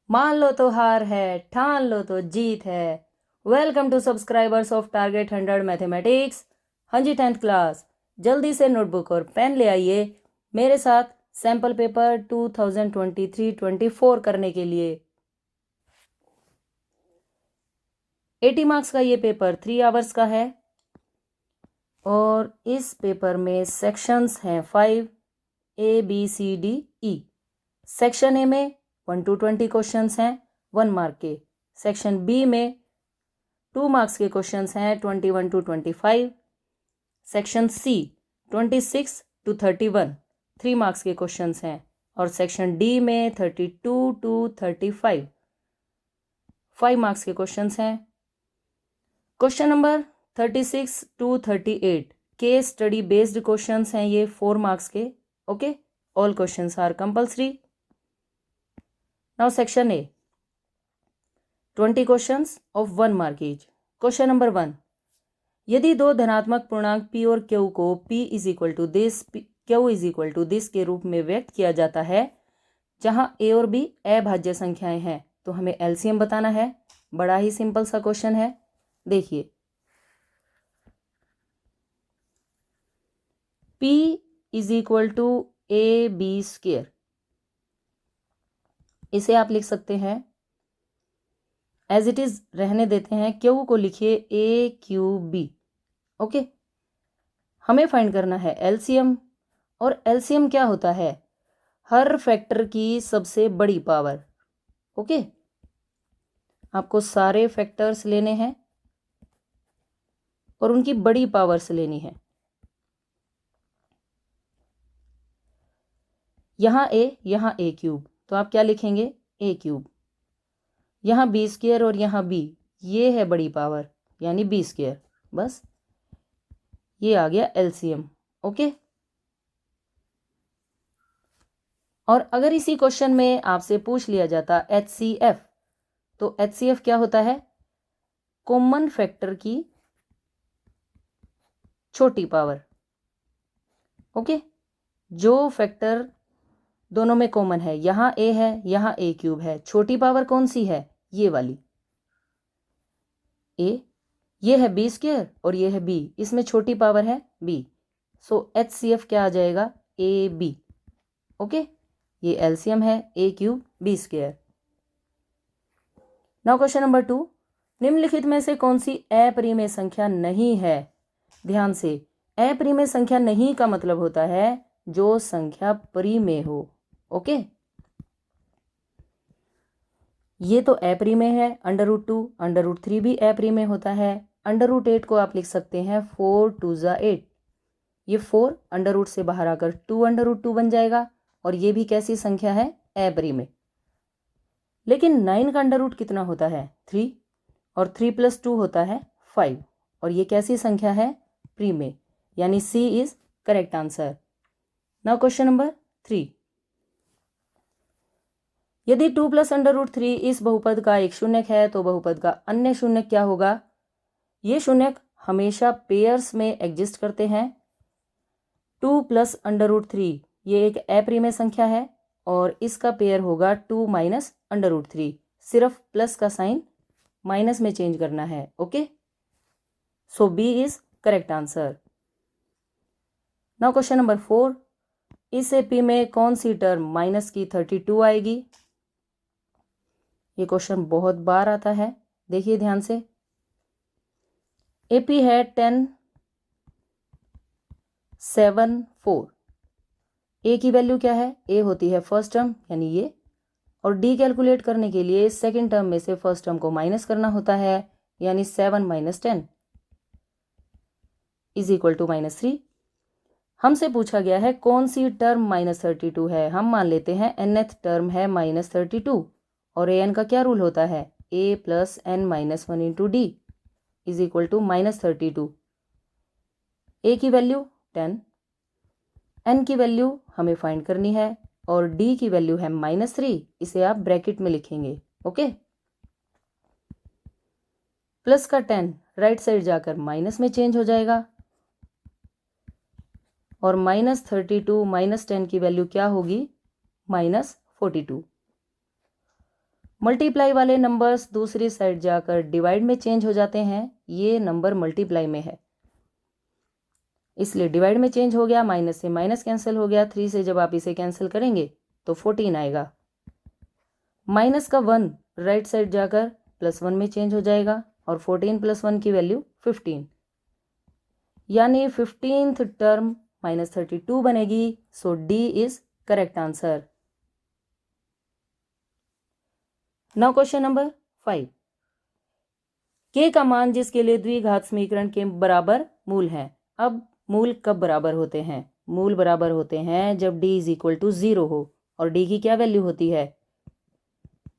मान लो तो हार है, ठान लो तो जीत है। Welcome to subscribers of target 100 mathematics. हाँ जी, 10th क्लास। जल्दी से नोटबुक और पेन ले आइए मेरे साथ सैंपल पेपर 2023-24 करने के लिए। 80 मार्क्स का ये पेपर 3 आवर्स का है और इस पेपर में सेक्शंस हैं 5 ABCDE। सेक्शन ए में 1 to 20 क्वेश्चंस हैं 1 मार्क के। सेक्शन बी में 2 मार्क्स के क्वेश्चंस हैं 21 to 25। Section C 26 to 31 3 marks के क्वेश्चंस हैं और सेक्शन डी में 32 to 35 5 मार्क्स के क्वेश्चंस हैं। Question number 36 to 38 case study based questions हैं, ये 4 मार्क्स के। Okay, all questions are compulsory. Now section A 20 questions of 1 mark each. Question number 1, यदि दो धनात्मक पूर्णांक p और q को p is equal to this, q is equal to this के रूप में व्यक्त किया जाता है जहां a और b अभाज्य संख्याएं हैं, तो हमें एलसीएम बताना है। बड़ा ही सिंपल सा क्वेश्चन है, देखिए। p is equal to a b square, इसे आप लिख सकते हैं एज इट इज, रहने देते हैं। q को लिखिए ए क्यू बी। ओके, हमें फाइंड करना है एलसीएम, और एलसीएम क्या होता है? हर फैक्टर की सबसे बड़ी पावर। ओके, आपको सारे फैक्टर्स लेने हैं और उनकी बड़ी पावर्स लेनी है। यहाँ ए क्यूब, तो आप क्या लिखेंगे? ए क्यूब। यहाँ बी स्क्वायर और यहाँ बी, ये है बड़ी पावर यानी बी स्क्वायर। बस ये आ गया एलसीएम। ओके, और अगर इसी क्वेश्चन में आपसे पूछ लिया जाता HCF, तो HCF क्या होता है? कॉमन फैक्टर की छोटी पावर। ओके, जो फैक्टर दोनों में कॉमन है, यहाँ ए है यहाँ ए क्यूब है, छोटी पावर कौन सी है? ये वाली ए। ये है बी स्क्वायर और ये है बी, इसमें छोटी पावर है बी। सो HCF क्या आ जाएगा? A B. ओके, ये एलसीएम है A cube B square. Now question number 2, निम्नलिखित में से कौन सी अपरिमेय संख्या नहीं है? ध्यान से, अपरिमेय संख्या नहीं का मतलब होता है जो संख्या परिमेय हो। ओके, ये तो अपरिमेय है, √2, √3 भी अपरिमेय होता है। √8 को आप लिख सकते हैं 4 2 8। ये 4 √ से बाहर आकर 2 √2 बन जाएगा, और ये भी कैसी संख्या है? अपरिमेय। लेकिन 9 का √ कितना होता है? 3, और 3 + 2 होता है 5, और ये कैसी संख्या है? परिमेय, यानी C is correct answer. Now question number 3, यदि 2 + √3 इस बहुपद का एक शून्यक है, तो बहुपद का अन्य शून्यक क्या होगा? ये शून्यक हमेशा पेयर्स में एग्जिस्ट करते हैं। 2 + √3 ये एक अपरिमेय संख्या है और इसका पेयर होगा 2 - √3। सिर्फ प्लस का साइन माइनस में चेंज करना है। Okay, so B is correct answer. Now question number 4, इस एपी में कौन सी टर्म -32 आएगी? ये क्वेश्चन बहुत बार आता है, देखिए ध्यान से। एपी है 10 7 4। ए की वैल्यू क्या है? ए होती है फर्स्ट टर्म यानी ये, और डी कैलकुलेट करने के लिए सेकंड टर्म में से फर्स्ट टर्म को माइनस करना होता है, यानी 7 - 10 इज इक्वल टू -3। हमसे पूछा गया है कौन सी टर्म -32 है। हम मान लेते हैं nth टर्म है -32, और an का क्या रूल होता है? a + n - 1 × d is equal to -32। a की वैल्यू 10, n की वैल्यू हमें फाइंड करनी है, और d की वैल्यू है -3, इसे आप ब्रैकेट में लिखेंगे। ओके, प्लस का 10 राइट साइड जाकर माइनस में चेंज हो जाएगा, और -32 - 10 की वैल्यू क्या होगी? -42। मल्टीप्लाई वाले नंबर्स दूसरी साइड जाकर डिवाइड में चेंज हो जाते हैं, ये नंबर मल्टीप्लाई में है इसलिए डिवाइड में चेंज हो गया, माइनस से माइनस कैंसिल हो गया, 3 से जब आप इसे कैंसिल करेंगे तो 14 आएगा। माइनस का 1 राइट साइड जाकर +1 में चेंज हो जाएगा और 14 + 1 की वैल्यू 15, यानी 15th टर्म -32 बनेगी। So D is correct answer. Now question number 5, के का मान जिसके लिए द्विघात समीकरण के बराबर मूल है। अब मूल कब बराबर होते हैं? मूल बराबर होते हैं जब d = 0 हो, और d की क्या वैल्यू होती है?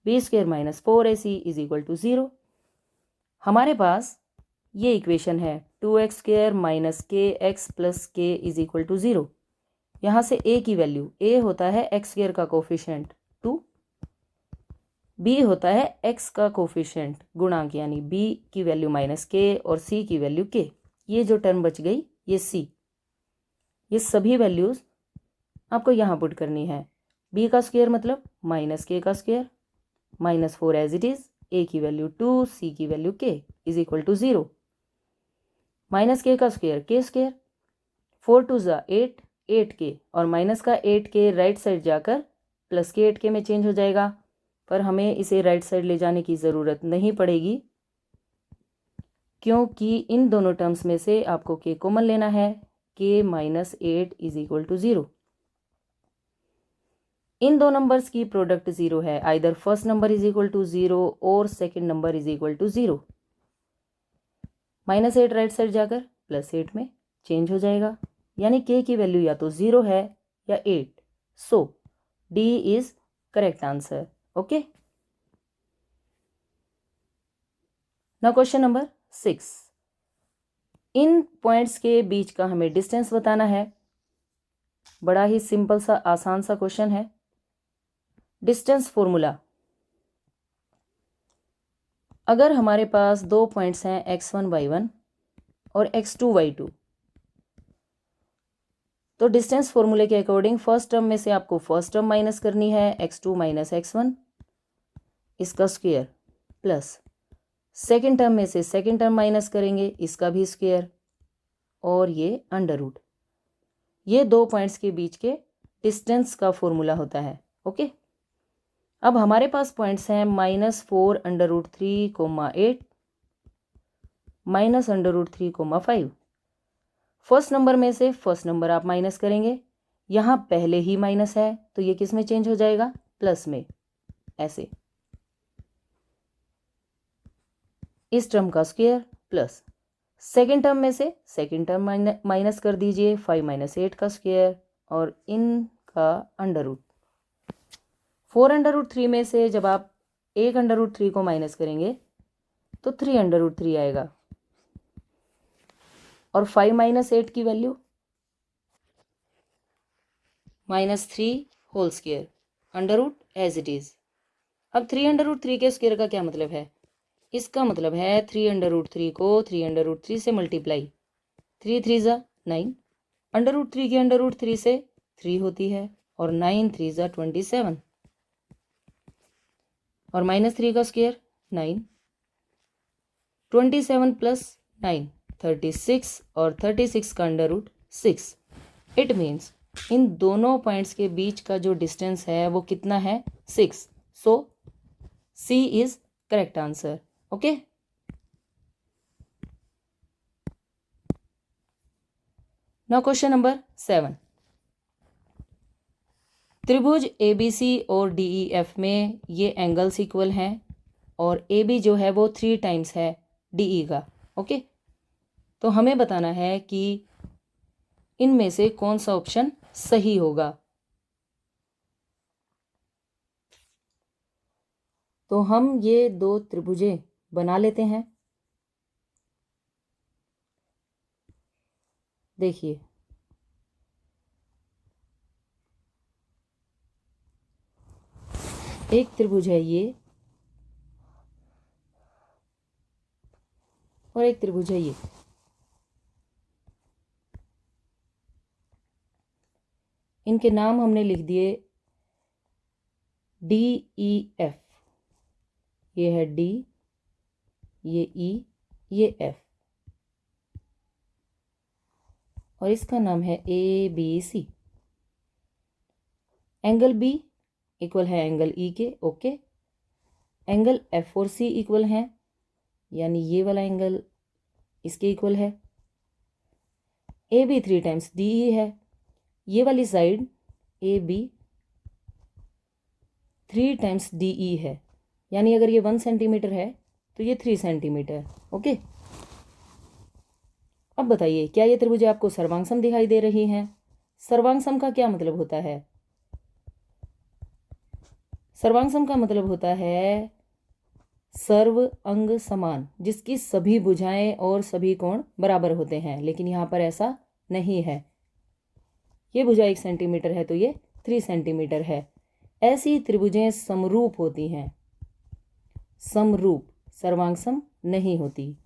b² - 4ac = 0। हमारे पास ये इक्वेशन है 2x² - kx + k = 0। यहाँ से a की वैल्यू, a होता है x² का कोफिशिएंट 2, b होता है x का कोफिशिएंट गुणांक, यानी b की वैल्यू -k और c की वैल्यू k। ये जो टर्म बच गई ये c। ये सभी वैल्यूज आपको यहाँ पुट करनी है। b का स्क्वायर मतलब -k का square, -4 as it is, a की वैल्यू 2, c की वैल्यू k = 0। -k का स्क्वायर k², 4 2 ज़ा 8, 8k, और माइनस का 8k राइट साइड जाकर प्लस के 8k में चेंज हो जाएगा, पर हमें इसे राइट साइड ले जाने की ज़रूरत नहीं पड़ेगी क्योंकि इन दोनों टर्म्स में से आपको k कॉमन लेना है। k - 8 = 0। इन दो नंबर्स की प्रोडक्ट 0 है, आइदर फर्स्ट नंबर = 0 और सेकेंड नंबर = 0। -8 राइट साइड जाकर +8 में चेंज हो जाएगा, यानी k की वैल्यू या तो 0 है या 8। So D is correct answer. Okay, now question number 6, इन पॉइंट्स के बीच का हमें डिस्टेंस बताना है। बड़ा ही सिंपल सा आसान सा क्वेश्चन है। डिस्टेंस फॉर्मूला, अगर हमारे पास 2 पॉइंट्स हैं x1 y1 और x2 y2, तो डिस्टेंस फॉर्मूले के अकॉर्डिंग फर्स्ट टर्म में से आपको फर्स्ट टर्म माइनस करनी है, x2 - x1 इसका स्क्वायर, प्लस सेकेंड टर्म में से सेकेंड टर्म माइनस करेंगे, इसका भी स्क्वायर, और ये अंडर रूट। ये 2 पॉइंट्स के बीच के डिस्टेंस का फॉर्मूला होता है। ओके, अब हमारे पास पॉइंट्स हैं -4 √3, 8 -√3, 5। फर्स्ट नंबर में से फर्स्ट नंबर आप माइनस करेंगे, यहाँ पहले ही माइनस है तो ये किस में चेंज हो जाएगा? प्लस में। ऐसे इस टर्म का स्क्वायर प्लस सेकेंड टर्म में से सेकेंड टर्म माइनस कर दीजिए, 5 - 8 का स्क्वायर और इनका अंडर रूट। 4 √3 में से जब आप 1 √3 को माइनस करेंगे तो 3 √3 आएगा, और 5 - 8 की value -3 whole square, under root as it is. अब 3 √3 के स्क्वायर का क्या मतलब है? इसका मतलब है 3 √3 को 3 √3 से मल्टीप्लाई, 3 3 ज़ा 9, √3 की √3 से 3 होती है, और 9 3 ज़ा 27, और -3 का स्क्वायर 9, 27 + 9 36, और 36 का अंडर रूट 6। इट मीन्स इन दोनों पॉइंट्स के बीच का जो डिस्टेंस है वो कितना है? 6। So C is correct answer. Okay, now question number 7, त्रिभुज ABC और DEF में ये एंगल्स इक्वल हैं, और AB जो है वो 3 टाइम्स है DE का। ओके, तो हमें बताना है कि इनमें से कौन सा ऑप्शन सही होगा। तो हम ये 2 त्रिभुजें बना लेते हैं। देखिए, एक त्रिभुज है ये, और एक त्रिभुज है ये। इनके नाम हमने लिख दिए DEF। ये है डी, ये ई, ये एफ, और इसका नाम है A B C. Angle B equal है एंगल ई के, ओके। एंगल एफ और सी इक्वल है, यानी ये वाला एंगल इसके इक्वल है। A B 3 times D E है, ये वाली side A B 3 times D E है, यानी अगर ये 1 सेंटीमीटर है तो ये 3 सेंटीमीटर, ओके। अब बताइए, क्या ये त्रिभुज आपको सर्वांगसम दिखाई दे रही हैं? सर्वांगसम का क्या मतलब होता है? सर्वांगसम का मतलब होता है सर्व अंग समान, जिसकी सभी भुजाएं और सभी कोण बराबर होते हैं, लेकिन यहाँ पर ऐसा नहीं है। ये भुजा 1 सेंटीमीटर है तो ये 3 सेंटीमीटर है। ऐसी त्रिभुजें समरूप होती हैं, समरूप, सर्वांगसम नहीं होती।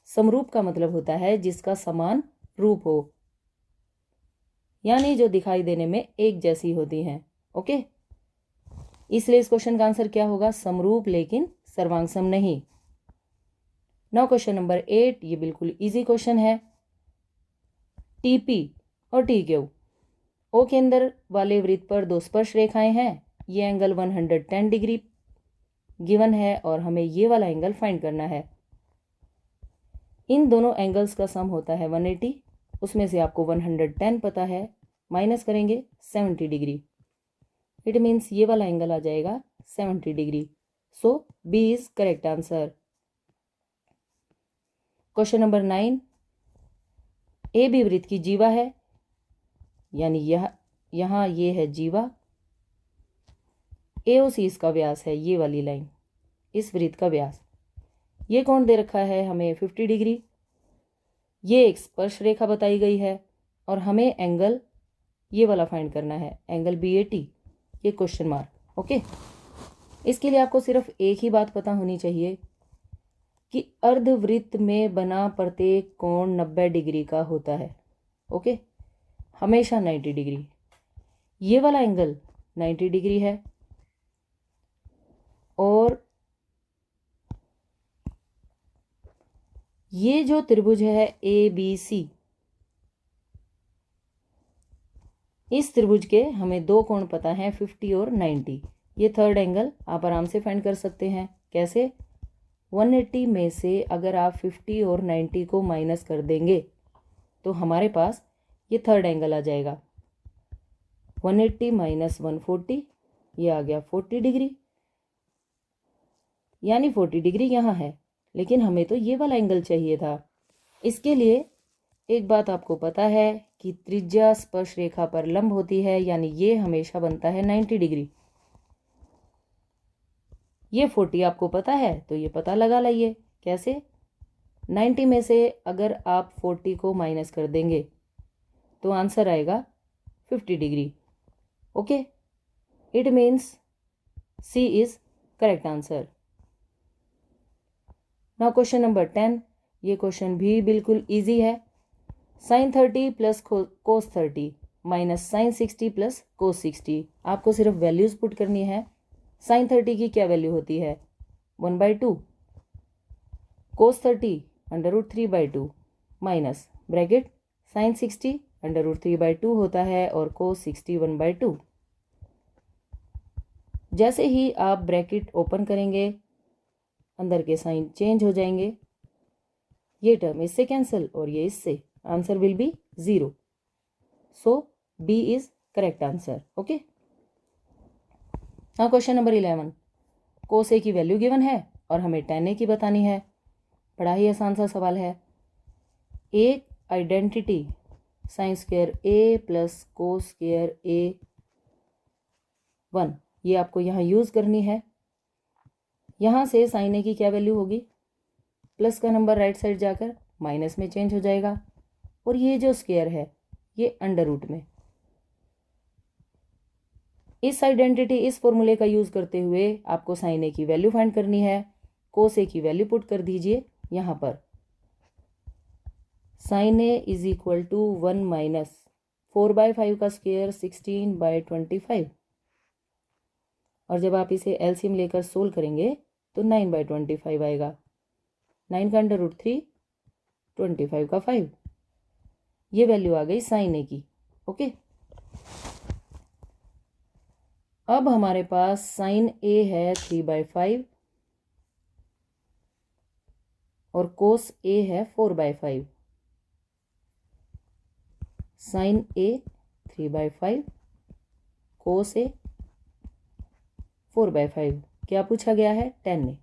समरूप का मतलब होता है जिसका समान रूप हो, यानी जो दिखाई देने में एक जैसी होती हैं, ओके। इसलिए इस क्वेश्चन का आंसर क्या होगा? समरूप लेकिन सर्वांगसम नहीं। नाउ क्वेश्चन नंबर 8, ये बिल्कुल इजी क्वेश्चन है। टीपी और टी क्यू, ओ के अंदर वाले वृत्त पर 2 स्पर्श रेखाएं हैं। ये एंगल 110 डिग्री गिवन है और हमें ये वाला एंगल फाइंड करना है। इन दोनों एंगल्स का सम होता है 180, उसमें से आपको 110 पता है, माइनस करेंगे 70 डिग्री। इट मीन्स ये वाला एंगल आ जाएगा 70 degree. So B is correct answer. Question number 9, A B वृत्त की जीवा है, यानी यहाँ ये है जीवा, AOC इसका व्यास है, ये वाली लाइन इस वृत्त का व्यास। ये कोण दे रखा है हमें 50 डिग्री। ये एक स्पर्श रेखा बताई गई है और हमें एंगल ये वाला फाइंड करना है, एंगल BAT, ये क्वेश्चन मार्क, ओके। इसके लिए आपको सिर्फ एक ही बात पता होनी चाहिए कि अर्धवृत्त में बना प्रत्येक कोण 90 डिग्री का होता है, ओके, हमेशा 90 डिग्री। ये वाला एंगल 90 डिग्री है और ये जो त्रिभुज है ABC, इस त्रिभुज के हमें 2 कोण पता हैं, 50 और 90। ये थर्ड एंगल आप आराम से फाइंड कर सकते हैं। कैसे? 180 में से अगर आप 50 और 90 को माइनस कर देंगे तो हमारे पास ये थर्ड एंगल आ जाएगा। 180 माइनस 140, ये आ गया 40 डिग्री, यानी 40 डिग्री यहाँ है, लेकिन हमें तो ये वाला एंगल चाहिए था। इसके लिए एक बात आपको पता है कि त्रिज्या स्पर्श रेखा पर लंब होती है, यानी ये हमेशा बनता है 90 डिग्री। ये 40 आपको पता है तो ये पता लगा लाइए। कैसे? 90 में से अगर आप 40 को माइनस कर देंगे तो आंसर आएगा 50 degree, okay. It means C is correct answer. Now question number 10, ये क्वेश्चन भी बिल्कुल इजी है। sin 30 plus cos 30 minus sin 60 plus cos 60, आपको सिर्फ वैल्यूज पुट करनी है। sin 30 की क्या वैल्यू होती है? 1/2, cos 30 √3/2 माइनस ब्रैकेट sin 60 √3/2 होता है और cos 60 1/2। जैसे ही आप ब्रैकेट ओपन करेंगे अंदर के साइन चेंज हो जाएंगे, ये टर्म इससे कैंसिल और ये इससे, answer will B 0। So B is correct answer, okay. Now question number 11, cos A की वैल्यू गिवन है और हमें tan A की बतानी है। बड़ा ही आसान सा सवाल है। एक identity sin square A plus cos square A1, ये आपको यहाँ यूज करनी है। यहाँ से sin A की क्या वैल्यू होगी? प्लस का नंबर राइट साइड जाकर माइनस में चेंज हो जाएगा और ये जो स्क्वायर है ये अंडर रूट में। इस आइडेंटिटी, इस फॉर्मूले का यूज करते हुए आपको sin A की वैल्यू फाइंड करनी है। cos A की वैल्यू पुट कर दीजिए यहाँ पर। sin A is equal to 1 minus 4/5 का स्क्वायर 16/25, और जब आप इसे एलसीएम लेकर सोल्व करेंगे तो 9/25 आएगा। 9 का √3, 25 का 5, ये वैल्यू आ गई साइन ए की। ओके, अब हमारे पास साइन ए है 3/5 और कोस ए है 4/5। साइन ए 3/5, कोस ए 4/5। क्या पूछा गया है? tan ए।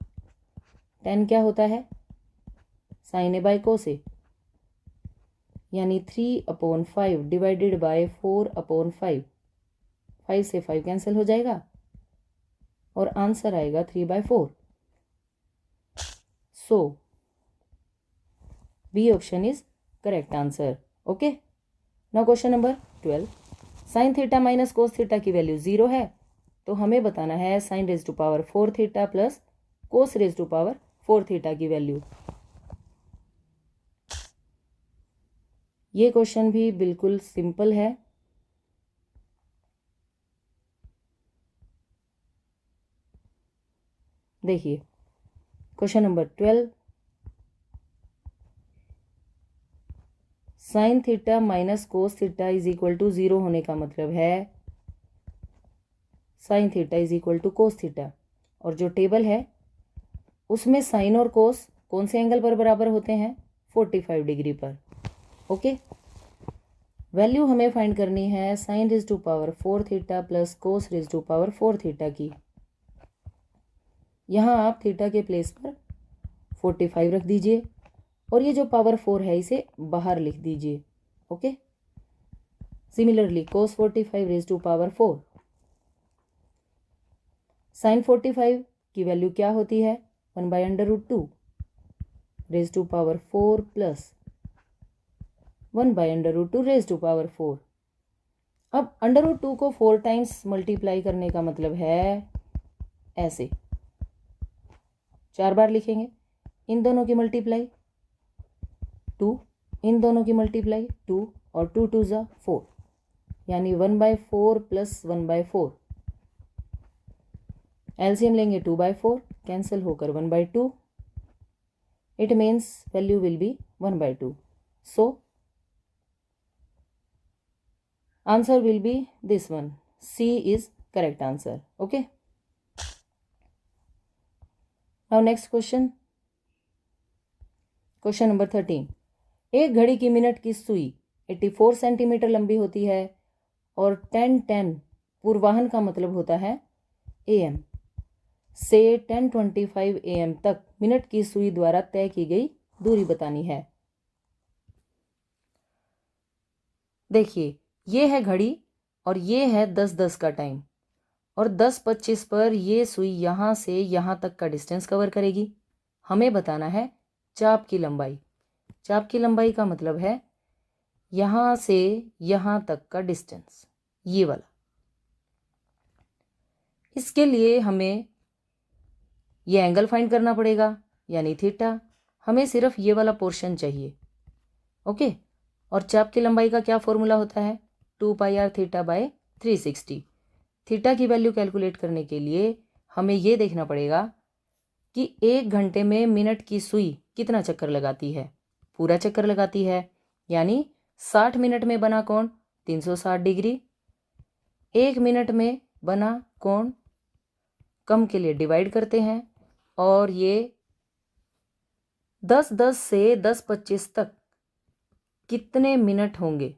tan क्या होता है? साइन ए बाय कोस ए, यानी 3/5 डिवाइडेड बाय 4/5। 5 से 5 कैंसिल हो जाएगा और आंसर आएगा 3/4। So B option is correct answer. Okay, now question number 12। Sine theta minus cos theta की वैल्यू 0 है, तो हमें बताना है sine raise to power 4 theta plus cos raise to power 4 theta की वैल्यू। ये क्वेश्चन भी बिल्कुल सिंपल है। देखिए question number 12। Sine theta minus cos theta is equal to 0 होने का मतलब है sine theta is equal to cos theta, और जो टेबल है उसमें साइन और कोस कौन से एंगल पर बराबर होते हैं? 45 डिग्री पर। ओके, वैल्यू हमें फाइंड करनी है sine raise to power 4 theta plus cos raise to power 4 theta की। यहाँ आप थीटा के प्लेस पर 45 रख दीजिए और ये जो पावर 4 है इसे बाहर लिख दीजिए। Okay, similarly cos 45 raise to power 4। Sine 45 की वैल्यू क्या होती है? 1/√2 raise to power 4 plus 1/√2 raise to power 4। अब √2 को 4 टाइम्स मल्टीप्लाई करने का मतलब है ऐसे 4 बार लिखेंगे। इन दोनों की मल्टीप्लाई 2, इन दोनों की मल्टीप्लाई 2 और 2 2 ज़ा 4, यानी 1/4 प्लस 1/4। एलसीएम लेंगे 2/4, कैंसिल होकर 1/2। It means value will be 1/2। So answer will be this one. C is correct answer. Okay, now next question, question number 13। एक घड़ी की मिनट की सुई 84 सेंटीमीटर लंबी होती है और 10:10 पूर्वाहन का मतलब होता है AM से 10:25 AM तक मिनट की सुई द्वारा तय की गई दूरी बतानी है। देखिए ये है घड़ी और ये है 10:10 का टाइम, और 10:25 पर ये सुई यहाँ से यहाँ तक का डिस्टेंस कवर करेगी। हमें बताना है चाप की लंबाई। चाप की लंबाई का मतलब है यहाँ से यहाँ तक का डिस्टेंस, ये वाला। इसके लिए हमें ये एंगल फाइंड करना पड़ेगा, यानी थीटा। हमें सिर्फ ये वाला पोर्शन चाहिए। ओके, और चाप की लंबाई का क्या फॉर्मूला होता है? 2πr theta by 360। थीटा की वैल्यू कैलकुलेट करने के लिए हमें ये देखना पड़ेगा कि 1 घंटे में मिनट की सुई कितना चक्कर लगाती है। पूरा चक्कर लगाती है, यानी 60 मिनट में बना कोण 360 डिग्री। 1 मिनट में बना कोण कम के लिए डिवाइड करते हैं, और ये 10:10 से 10:25 तक कितने मिनट होंगे?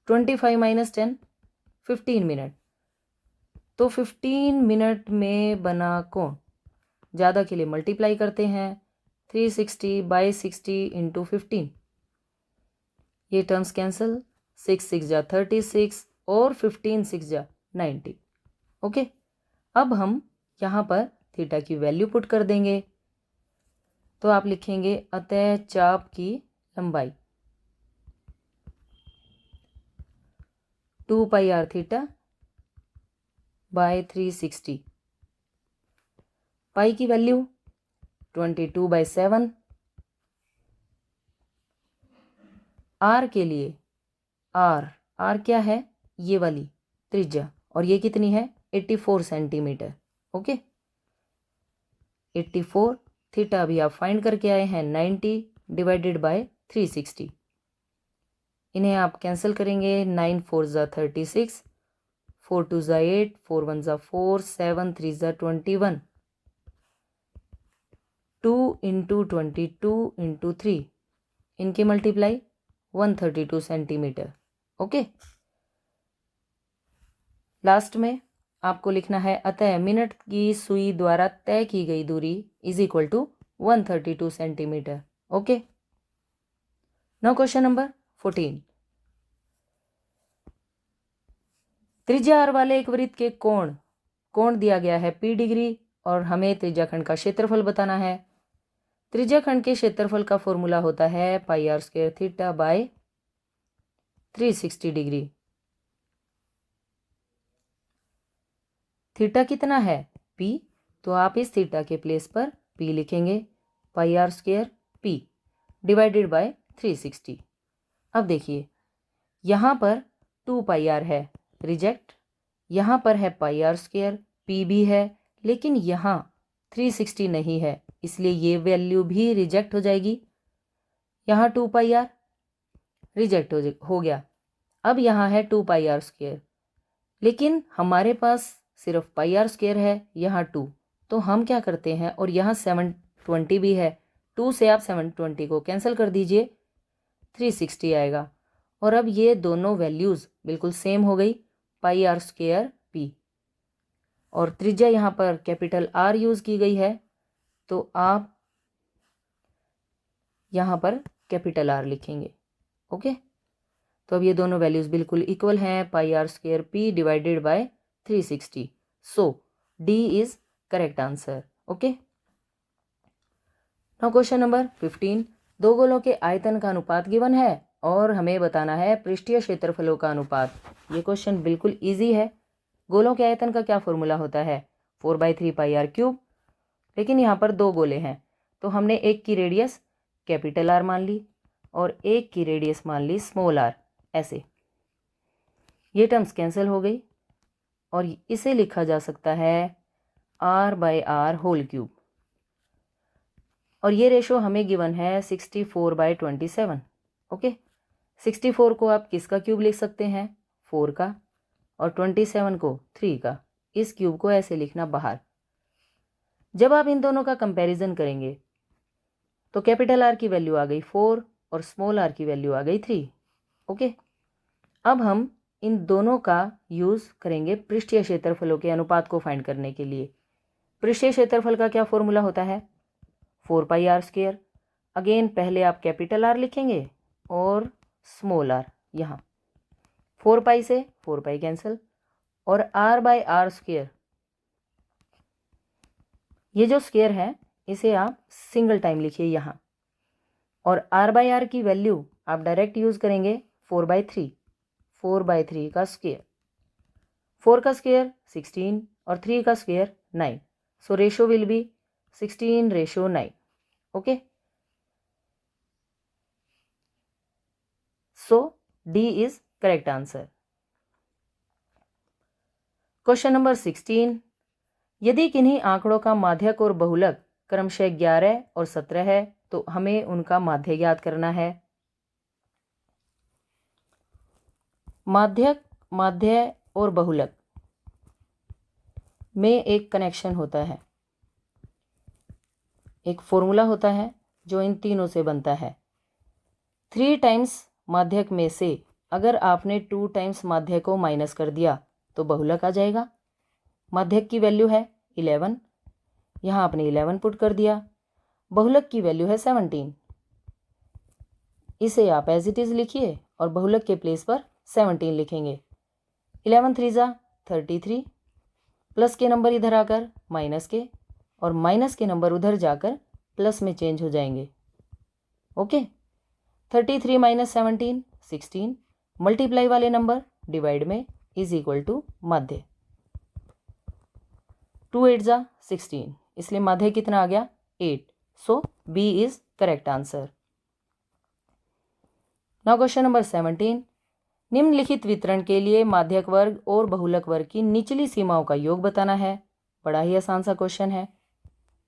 25 - 10 15 मिनट। तो 15 मिनट में बना कोण, ज़्यादा के लिए मल्टीप्लाई करते हैं 360/60 × 15। ये टर्म्स कैंसिल, 6 6 जा 36 और 15 6 जा 90। ओके, अब हम यहाँ पर थीटा की वैल्यू पुट कर देंगे। तो आप लिखेंगे अतः चाप की लंबाई 2πr थीटा बाय 360। पाई की वैल्यू 22/7। आर के लिए आर क्या है? ये वाली त्रिज्या, और ये कितनी है? 84 सेंटीमीटर। ओके, 84, थीटा भी आप फाइंड करके आए हैं 90 डिवाइडेड बाय 360। इन्हें आप कैंसिल करेंगे, 9 4 ज़ा 36, 4 2 ज़ा 8, 4 1 ज़ा 4, 7 3 ज़ा 21, 2 इंटू 22 इंटू 3, इनके मल्टीप्लाई 132 सेंटीमीटर। ओके, लास्ट में आपको लिखना है अतः मिनट की सुई द्वारा तय की गई दूरी is equal to 132 centimetre. Okay, now question number 14। त्रिज्या r वाले एक वृत्त के कोण दिया गया है p डिग्री और हमें त्रिज्याखंड का क्षेत्रफल बताना है। त्रिज्याखंड के क्षेत्रफल का फॉर्मूला होता है पाई r square theta by 360 degree. Theta कितना है p, तो आप इस थीटा के प्लेस पर p लिखेंगे, पाई r square p divided by 360। अब देखिए यहाँ पर 2 पाई r है, रिजेक्ट। यहाँ पर है पाई r स्क्वायर, p भी है, लेकिन यहाँ 360 नहीं है, इसलिए ये वैल्यू भी रिजेक्ट हो जाएगी। यहाँ 2 पाई r रिजेक्ट हो गया। अब यहाँ है 2 पाई r स्क्वायर, लेकिन हमारे पास सिर्फ पाई r स्क्वायर है, यहाँ 2, तो हम क्या करते हैं, और यहाँ 720 भी है, 2 से आप 720 को कैंसिल कर दीजिए, 360 आएगा। और अब ये दोनों वैल्यूज़ बिल्कुल सेम हो गई, पाई r स्क्वायर p, और त्रिज्या यहाँ पर कैपिटल R यूज़ की गई है, तो आप यहाँ पर कैपिटल R लिखेंगे। ओके, तो अब ये दोनों वैल्यूज़ बिल्कुल इक्वल हैं, पाई r square p divided by 360। So D is correct answer. Okay, now question number 15। दो गोलों के आयतन का अनुपात गिवन है और हमें बताना है पृष्ठीय क्षेत्रफलों का अनुपात। ये क्वेश्चन बिल्कुल इजी है। गोलों के आयतन का क्या फॉर्मूला होता है, 4/3 पाई r क्यूब। लेकिन यहाँ पर दो गोले हैं, तो हमने एक की रेडियस कैपिटल R मान ली और एक की रेडियस मान ली स्मॉल r। ऐसे ये टर्म्स कैंसिल हो गई और इसे लिखा जा सकता है r/r होल क्यूब, और ये रेशो हमें गिवन है 64/27। ओके, 64 को आप किसका क्यूब लिख सकते हैं, 4 का, और 27 को 3 का। इस क्यूब को ऐसे लिखना बाहर। जब आप इन दोनों का कंपैरिजन करेंगे तो कैपिटल R की वैल्यू आ गई 4 और स्मॉल r की वैल्यू आ गई 3। ओके, अब हम इन दोनों का यूज़ करेंगे पृष्ठीय क्षेत्रफलों के अनुपात को फाइंड करने के लिए। पृष्ठीय क्षेत्रफल का क्या फॉर्मूला होता है, 4 पाई r स्क्वायर। अगेन पहले आप कैपिटल R लिखेंगे और स्मॉल r, यहाँ 4 पाई से 4 पाई कैंसिल, और r/r स्क्वायर, ये जो स्क्वायर है इसे आप सिंगल टाइम लिखिए यहाँ, और r/r की वैल्यू आप डायरेक्ट यूज़ करेंगे 4/3, 4/3 का स्क्वायर, 4 का स्क्वायर 16 और 3 का square 9। So ratio will be 16:9। Okay, so D is correct answer. Question number 16। यदि किन्हीं आंकड़ों का माध्यक और बहुलक क्रमशः 11 और 17 है तो हमें उनका माध्य ज्ञात करना है। माध्यक, माध्य और बहुलक में एक कनेक्शन होता है, एक फॉर्मूला होता है जो इन तीनों से बनता है। 3 टाइम्स माध्यक में से अगर आपने 2 टाइम्स माध्यक को माइनस कर दिया तो बहुलक आ जाएगा। माध्यक की वैल्यू है 11, यहाँ आपने 11 पुट कर दिया। बहुलक की वैल्यू है 17, इसे आप एज इट इज़ लिखिए और बहुलक के प्लेस पर 17 लिखेंगे। 11 3 ज़ा 33, प्लस के नंबर इधर आकर माइनस के, और माइनस के नंबर उधर जाकर प्लस में चेंज हो जाएंगे। ओके, 33 माइनस 17 16, मल्टीप्लाई वाले नंबर डिवाइड में इज इक्वल टू माध्य। 2 8 ज़ा 16, इसलिए माध्य कितना आ गया 8। So B is correct answer. Now question number 17। निम्नलिखित वितरण के लिए माध्यक वर्ग और बहुलक वर्ग की निचली सीमाओं का योग बताना है। बड़ा ही आसान सा क्वेश्चन है।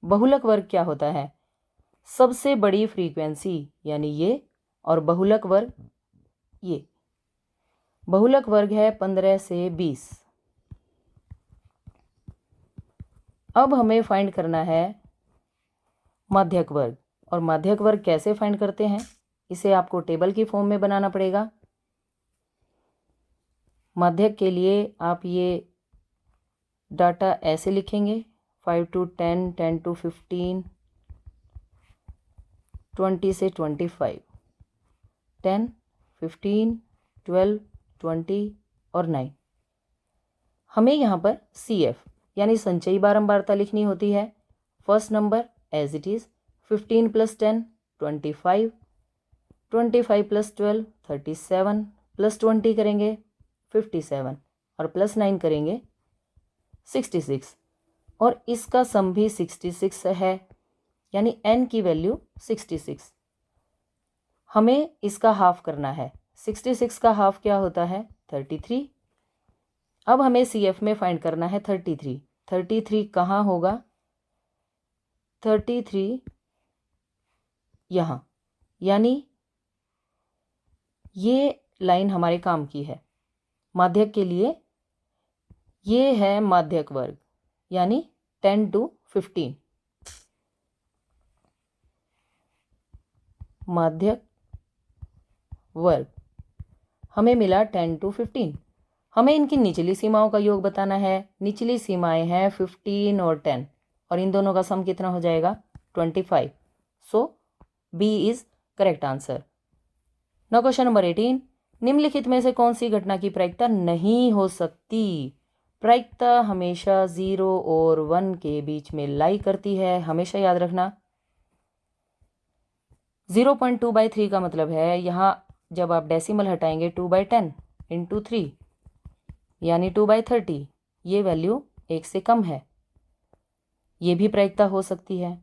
बहुलक वर्ग क्या होता है? सबसे बड़ी फ्रीक्वेंसी यानी ये, और बहुलक वर्ग ये। बहुलक वर्ग है 15 से 20। अब हमें फाइंड करना है माध्यक वर्ग। और माध्यक वर्ग कैसे फाइंड करते हैं? इसे आपको टेबल की फॉर्म में बनाना पड़ेगा। माध्यक के लिए आप ये डाटा ऐसे लिखेंगे: 5 to 10, 10 to 15, 20 से 25, 10, 15, 12, 20 और 9। हमें यहाँ पर CF यानी संचयी बारंबारता लिखनी होती है। First number as it is 15 + 10 25, 25 + 12 37, +20 करेंगे 57 और +9 करेंगे 66, और इसका सम भी 66 है, यानी n की वैल्यू 66। हमें इसका हाफ करना है। 66 का हाफ क्या होता है? 33। अब हमें CF में फाइंड करना है 33। 33 कहाँ होगा? 33 यहाँ, यानी ये लाइन हमारे काम की है। माध्यक के लिए ये है माध्यक वर्ग, यानी 10 to 15। माध्यक वर्ग हमें मिला 10 to 15। हमें इनकी निचली सीमाओं का योग बताना है। निचली सीमाएं हैं 15 और 10, और इन दोनों का सम कितना हो जाएगा? 25। सो B is correct answer. Now question number 18, निम्नलिखित में से कौन सी घटना की प्रायिकता नहीं हो सकती? प्रायिकता हमेशा 0 और 1 के बीच में लाई करती है, हमेशा याद रखना। 0.2/3 का मतलब है यहाँ जब आप डेसिमल हटाएंगे 2/10 × 3 यानी 2/30, ये वैल्यू 1 से कम है, ये भी प्रायिकता हो सकती है।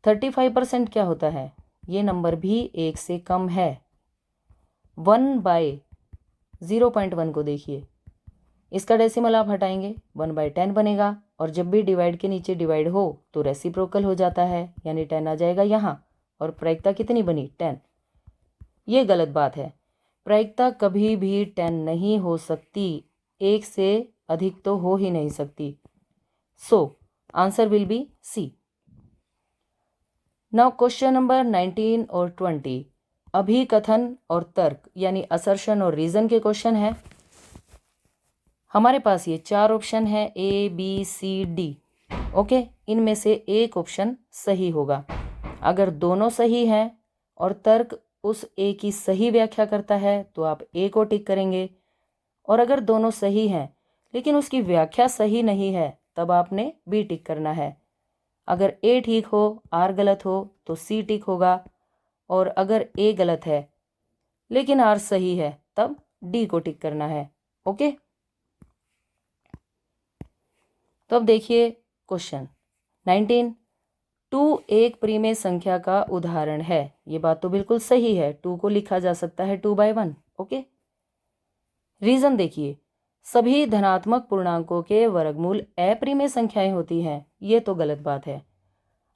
35% क्या होता है? ये नंबर भी 1 से कम है। 1/0.1 को देखिए, इसका डेसिमल आप हटाएंगे 1/10 बनेगा, और जब भी डिवाइड के नीचे डिवाइड हो तो रेसिप्रोकल हो जाता है, यानी 10 आ जाएगा यहाँ, और प्रायिकता कितनी बनी? 10। ये गलत बात है। प्रायिकता कभी भी 10 नहीं हो सकती, 1 से अधिक तो हो ही नहीं सकती। सो answer will B C। Now question number 19 और 20 अभिकथन और तर्क यानी असर्शन और रीजन के क्वेश्चन है। हमारे पास ये 4 ऑप्शन है A, B, C, D। Okay, इनमें से एक ऑप्शन सही होगा। अगर दोनों सही हैं और तर्क उस A की सही व्याख्या करता है तो आप A को टिक करेंगे, और अगर दोनों सही हैं लेकिन उसकी व्याख्या सही नहीं है तब आपने B टिक करना है। अगर A ठीक हो, R गलत हो तो C टिक होगा, और अगर A गलत है लेकिन R सही है तब D को टिक करना है। ओके, तो अब देखिए क्वेश्चन 19, 2 एक परिमेय संख्या का उदाहरण है। ये बात तो बिल्कुल सही है, 2 को लिखा जा सकता है 2/1। ओके, रीजन देखिए, सभी धनात्मक पूर्णांकों के वर्गमूल अपरिमेय संख्याएं होती हैं, ये तो गलत बात है।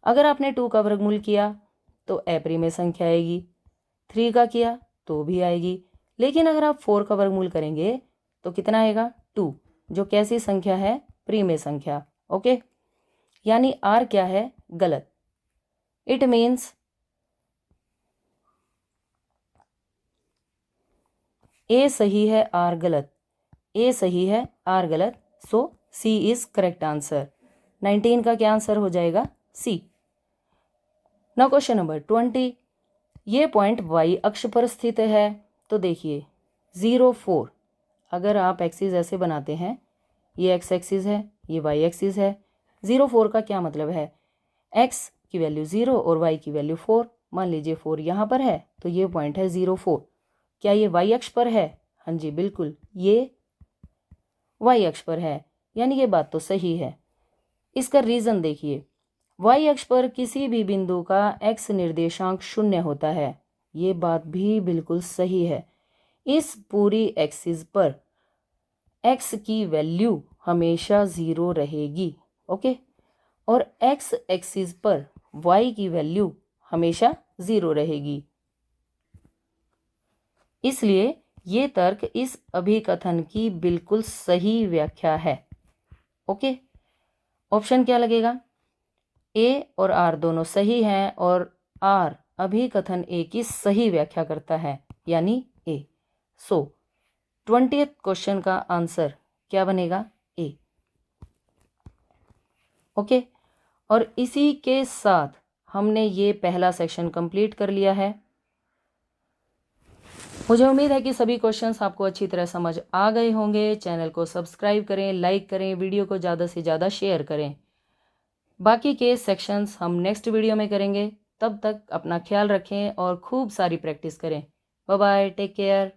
अगर आपने 2 का वर्गमूल किया तो अपरिमेय संख्या आएगी, 3 का किया तो भी आएगी, लेकिन अगर आप 4 का वर्गमूल करेंगे तो कितना आएगा? 2, जो कैसी संख्या है? परिमेय संख्या। ओके, यानी R क्या है? गलत। इट मीन्स A सही है, R गलत। A सही है, R गलत। सो C इज करेक्ट आंसर। 19 का क्या आंसर हो जाएगा? C। नाउ क्वेश्चन नंबर 20, ये पॉइंट y अक्ष पर स्थित है। तो देखिए 0, 4, अगर आप एक्सिस ऐसे बनाते हैं, ये x एक्सिस है, ये y एक्सिस है। 0, 4 का क्या मतलब है? x की वैल्यू 0 और y की वैल्यू 4। मान लीजिए 4 यहाँ पर है तो ये पॉइंट है 0, 4। क्या ये y अक्ष पर है? हाँ जी बिल्कुल, ये y अक्ष पर है, यानी ये बात तो सही है। इसका रीजन देखिए, y अक्ष पर किसी भी बिंदु का x निर्देशांक 0 होता है, ये बात भी बिल्कुल सही है। इस पूरी एक्सिस पर x की वैल्यू हमेशा 0 रहेगी। ओके, और एक्स एक्सिस पर y की वैल्यू हमेशा 0 रहेगी। इसलिए ये तर्क इस अभिकथन की बिल्कुल सही व्याख्या है। ओके, ऑप्शन क्या लगेगा? ए और आर दोनों सही हैं और आर अभिकथन ए की सही व्याख्या करता है, यानी ए। सो 20th क्वेश्चन का आंसर क्या बनेगा? ए। ओके, और इसी के साथ हमने ये पहला सेक्शन कंप्लीट कर लिया है। मुझे उम्मीद है कि सभी क्वेश्चंस आपको अच्छी तरह समझ आ गए होंगे। चैनल को सब्सक्राइब करें, लाइक करें, वीडियो को ज़्यादा से ज़्यादा शेयर करें। बाकी के सेक्शंस हम नेक्स्ट वीडियो में करेंगे। तब तक अपना ख्याल रखें और खूब सारी प्रैक्टिस करें। Bye bye, take care.